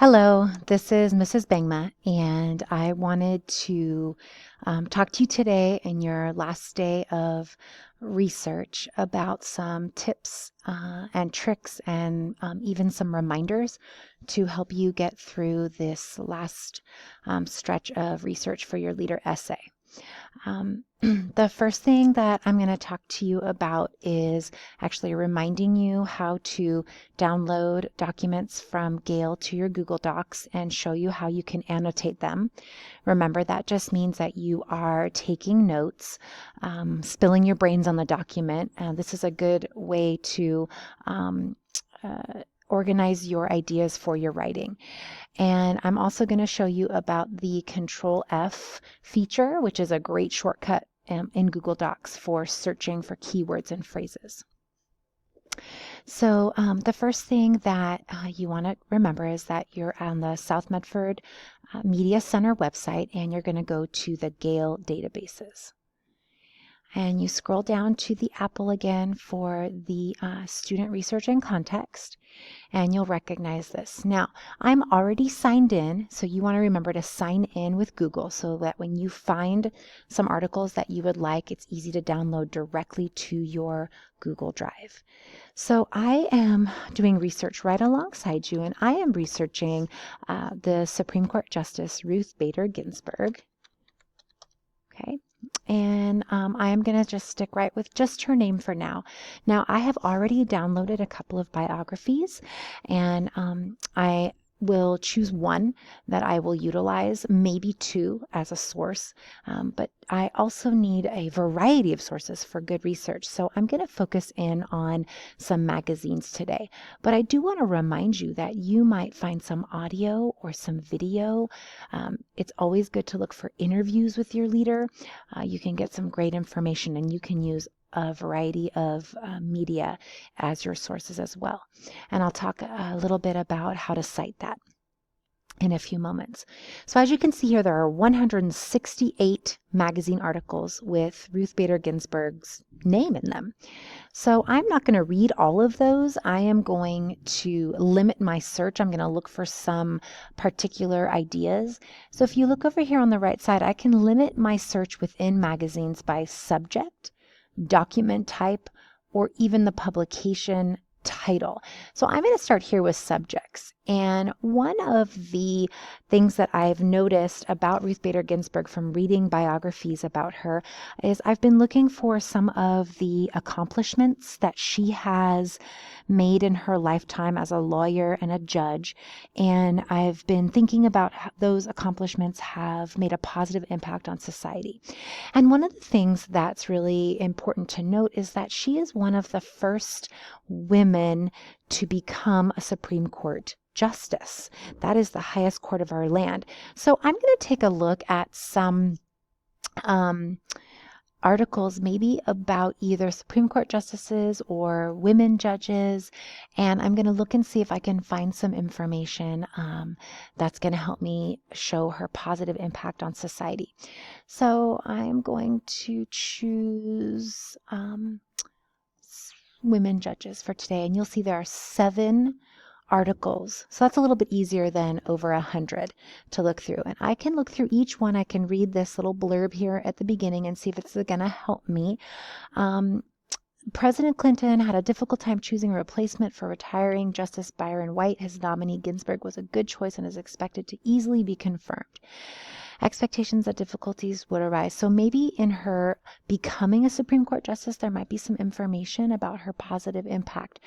Hello, this is Mrs. Bangma, and I wanted to talk to you today in your last day of research about some tips and tricks and even some reminders to help you get through this last stretch of research for your leader essay. The first thing that I'm going to talk to you about is actually reminding you how to download documents from Gale to your Google Docs and show you how you can annotate them. Remember, that just means that you are taking notes, spilling your brains on the document. This is a good way to organize your ideas for your writing. And I'm also going to show you about the Control F feature, which is a great shortcut in Google Docs for searching for keywords and phrases. So the first thing that you want to remember is that you're on the South Medford Media Center website, and you're going to go to the Gale databases. And you scroll down to the Apple again for the student research and context, and you'll recognize this. Now, I'm already signed in, so you want to remember to sign in with Google so that when you find some articles that you would like, it's easy to download directly to your Google Drive. So I am doing research right alongside you, and I am researching the Supreme Court Justice Ruth Bader Ginsburg. Okay. And I am going to just stick right with just her name for now. Now, I have already downloaded a couple of biographies, and I will choose one that I will utilize, maybe two as a source, but I also need a variety of sources for good research. So I'm going to focus in on some magazines today, but I do want to remind you that you might find some audio or some video. It's always good to look for interviews with your leader. You can get some great information, and you can use a variety of media as your sources as well. And I'll talk a little bit about how to cite that in a few moments. So as you can see here, there are 168 magazine articles with Ruth Bader Ginsburg's name in them. So I'm not going to read all of those. I am going to limit my search. I'm going to look for some particular ideas. So if you look over here on the right side, I can limit my search within magazines by subject, document type, or even the publication title. So I'm going to start here with subjects. And one of the things that I've noticed about Ruth Bader Ginsburg from reading biographies about her is I've been looking for some of the accomplishments that she has made in her lifetime as a lawyer and a judge. And I've been thinking about how those accomplishments have made a positive impact on society. And one of the things that's really important to note is that she is one of the first women to become a Supreme Court justice. That is the highest court of our land. So I'm going to take a look at some articles maybe about either Supreme Court justices or women judges, and I'm going to look and see if I can find some information that's going to help me show her positive impact on society. So I'm going to choose women judges for today, and you'll see there are 7 articles. So that's a little bit easier than over 100 to look through. And I can look through each one. I can read this little blurb here at the beginning and see if it's going to help me. President Clinton had a difficult time choosing a replacement for retiring Justice Byron White. His nominee, Ginsburg, was a good choice and is expected to easily be confirmed. Expectations that difficulties would arise. So maybe in her becoming a Supreme Court justice, there might be some information about her positive impact.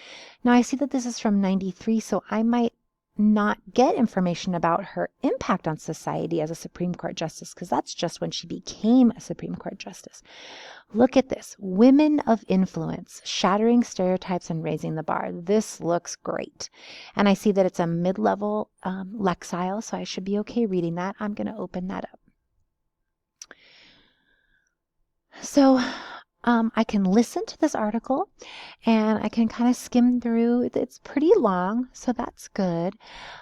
Now, I see that this is from 93, so I might not get information about her impact on society as a Supreme Court justice, because that's just when she became a Supreme Court justice. Look at this. Women of influence, shattering stereotypes and raising the bar. This looks great. And I see that it's a mid-level Lexile, so I should be okay reading that. I'm going to open that up. So I can listen to this article, and I can kind of skim through. It's pretty long, so that's good.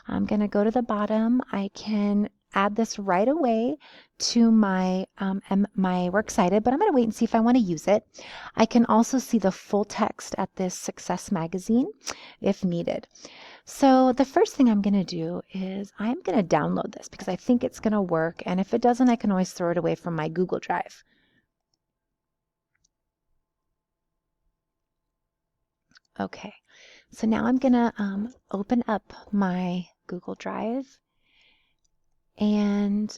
I'm going to go to the bottom. I can add this right away to my my Works Cited, but I'm going to wait and see if I want to use it. I can also see the full text at this Success magazine if needed. So the first thing I'm going to do is I'm going to download this because I think it's going to work, and if it doesn't, I can always throw it away from my Google Drive. Okay, so now I'm going to open up my Google Drive, and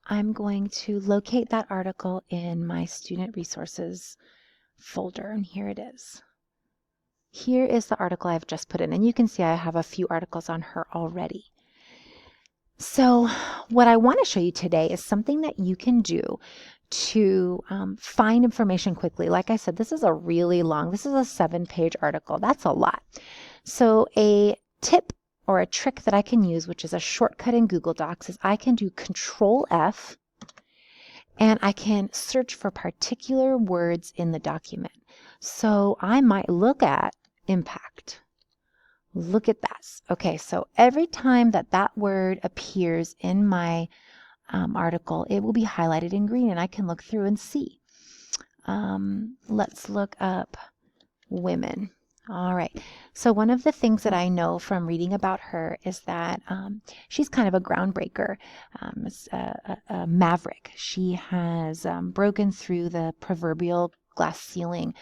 I'm going to locate that article in my Student Resources folder, and here it is. Here is the article I've just put in, and you can see I have a few articles on her already. So what I want to show you today is something that you can do to find information quickly. Like I said, this is a really long, this is a 7-page article. That's a lot. So a tip or a trick that I can use, which is a shortcut in Google Docs, is I can do Control F and I can search for particular words in the document. So I might look at impact. Look at that. Okay, so every time that that word appears in my article, it will be highlighted in green and I can look through and see. Let's look up women. All right. So one of the things that I know from reading about her is that she's kind of a groundbreaker, a maverick. She has broken through the proverbial glass ceiling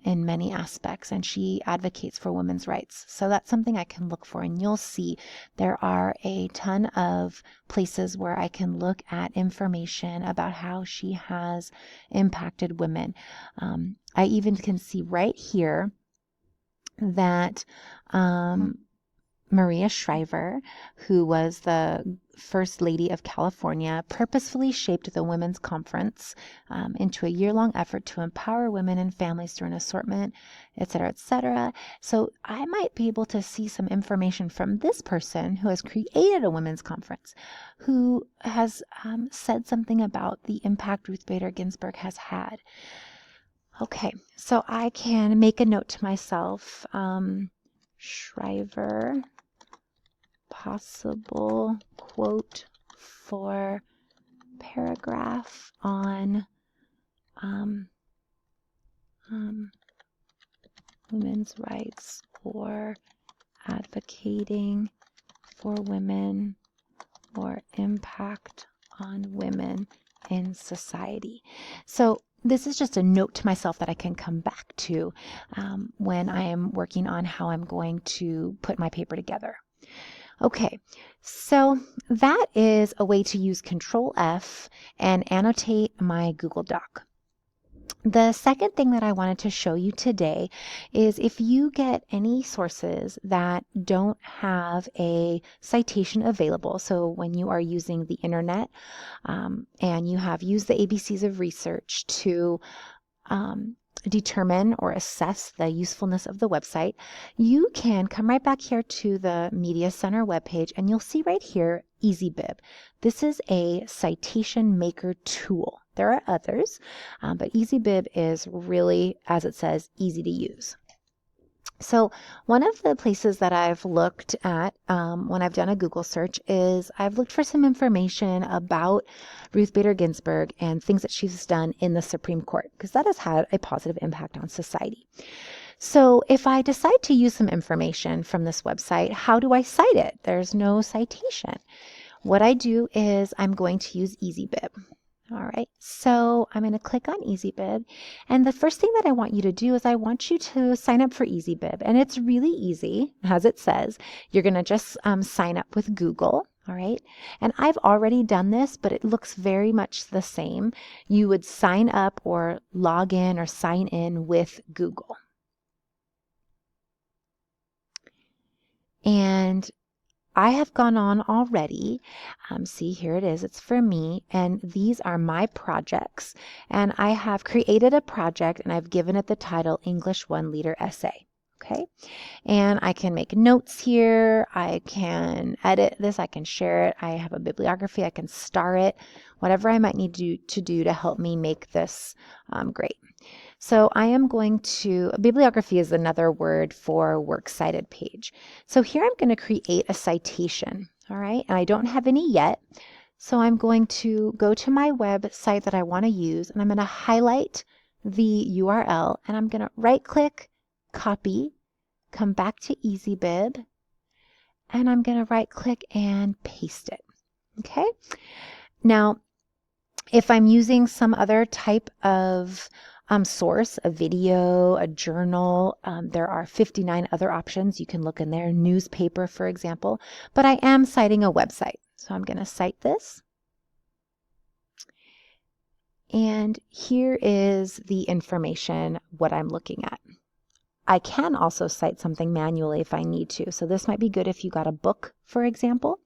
in many aspects, and she advocates for women's rights. So that's something I can look for, and you'll see there are a ton of places where I can look at information about how she has impacted women. I even can see right here that Maria Shriver, who was the First Lady of California, purposefully shaped the Women's Conference into a year-long effort to empower women and families through an assortment, etc., etc. So I might be able to see some information from this person who has created a women's conference, who has said something about the impact Ruth Bader Ginsburg has had. Okay, so I can make a note to myself, Shriver, possible quote for paragraph on women's rights or advocating for women or impact on women in society. So this is just a note to myself that I can come back to when I am working on how I'm going to put my paper together. Okay, so that is a way to use Control F and annotate my Google Doc. The second thing that I wanted to show you today is if you get any sources that don't have a citation available, so when you are using the internet and you have used the ABCs of research to determine or assess the usefulness of the website, you can come right back here to the Media Center webpage and you'll see right here EasyBib. This is a citation maker tool. There are others, but EasyBib is really, as it says, easy to use. So one of the places that I've looked at when I've done a Google search is I've looked for some information about Ruth Bader Ginsburg and things that she's done in the Supreme Court, because that has had a positive impact on society. So if I decide to use some information from this website, how do I cite it? There's no citation. What I do is I'm going to use EasyBib. All right, so I'm going to click on EasyBib, and the first thing that I want you to do is I want you to sign up for EasyBib, and it's really easy, as it says. You're going to just sign up with Google, all right? And I've already done this, but it looks very much the same. You would sign up or log in or sign in with Google. And I have gone on already. See, here it is. It's for me. And these are my projects. And I have created a project and I've given it the title English 1 Leader Essay. Okay. And I can make notes here. I can edit this. I can share it. I have a bibliography. I can star it. Whatever I might need to do to help me make this great. So I am going to, bibliography is another word for works cited page. So here I'm going to create a citation. All right, and I don't have any yet. So I'm going to go to my website that I want to use, and I'm going to highlight the URL, and I'm going to right-click, copy, come back to EasyBib, and I'm going to right-click and paste it. Okay? Now, if I'm using some other type of source, a video, a journal, there are 59 other options. You can look in there, newspaper, for example, but I am citing a website. So I'm going to cite this. And here is the information, what I'm looking at. I can also cite something manually if I need to. So this might be good if you got a book, for example.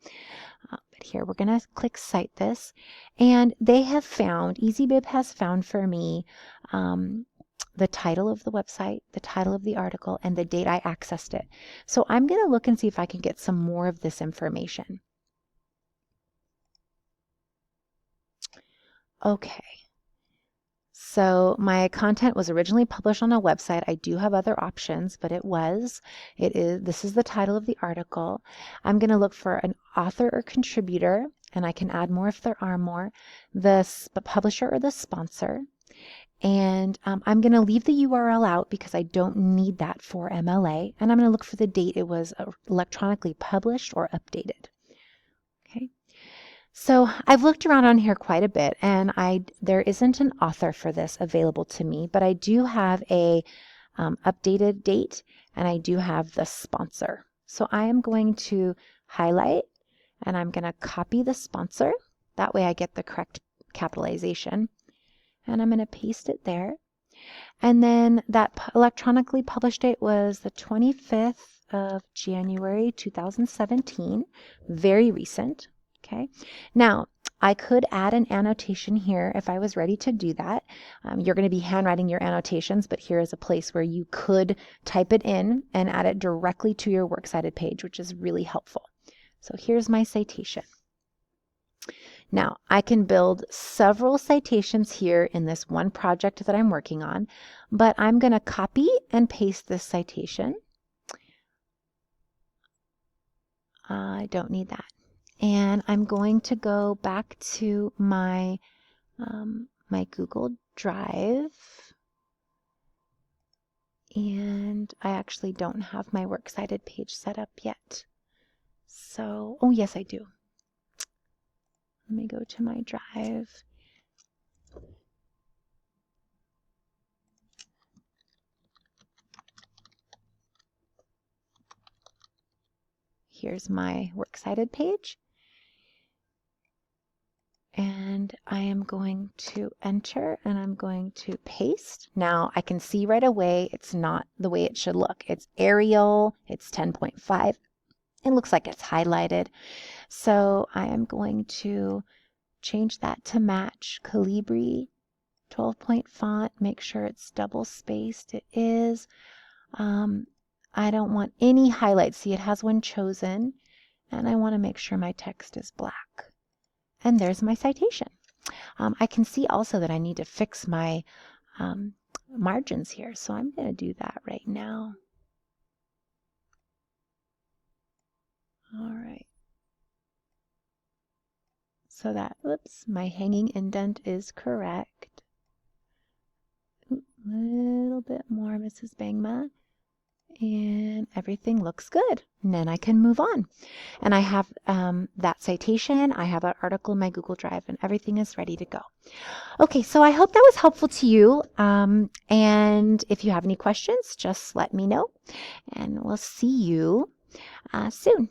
But here we're going to click cite this. And they have found, EasyBib has found for me the title of the website, the title of the article, and the date I accessed it. So I'm going to look and see if I can get some more of this information. Okay. So my content was originally published on a website. I do have other options, but this is the title of the article. I'm going to look for an author or contributor, and I can add more if there are more, the publisher or the sponsor. And I'm going to leave the URL out because I don't need that for MLA. And I'm going to look for the date it was electronically published or updated. Okay. So I've looked around on here quite a bit, and there isn't an author for this available to me, but I do have a updated date, and I do have the sponsor. So I am going to highlight, and I'm going to copy the sponsor. That way I get the correct capitalization, and I'm going to paste it there. And then that electronically published date was the 25th of January 2017, very recent. Okay, now I could add an annotation here if I was ready to do that. You're going to be handwriting your annotations, but here is a place where you could type it in and add it directly to your Works Cited page, which is really helpful. So here's my citation. Now I can build several citations here in this one project that I'm working on, but I'm going to copy and paste this citation. I don't need that. And I'm going to go back to my my Google Drive, and I actually don't have my Works Cited page set up yet. So, oh yes, I do. Let me go to my drive. Here's my Works Cited page. And I am going to enter, and I'm going to paste. Now I can see right away it's not the way it should look. It's Arial, it's 10.5. It looks like it's highlighted. So I am going to change that to match Calibri 12-point font. Make sure it's double spaced. It is. I don't want any highlights. See, it has one chosen. And I want to make sure my text is black. And there's my citation. I can see also that I need to fix my margins here. So I'm going to do that right now. All right. So that, oops, my hanging indent is correct. A little bit more, Mrs. Bangma. And everything looks good. And then I can move on. And I have that citation, I have that article in my Google Drive, and everything is ready to go. Okay, so I hope that was helpful to you. And if you have any questions, just let me know. And we'll see you soon.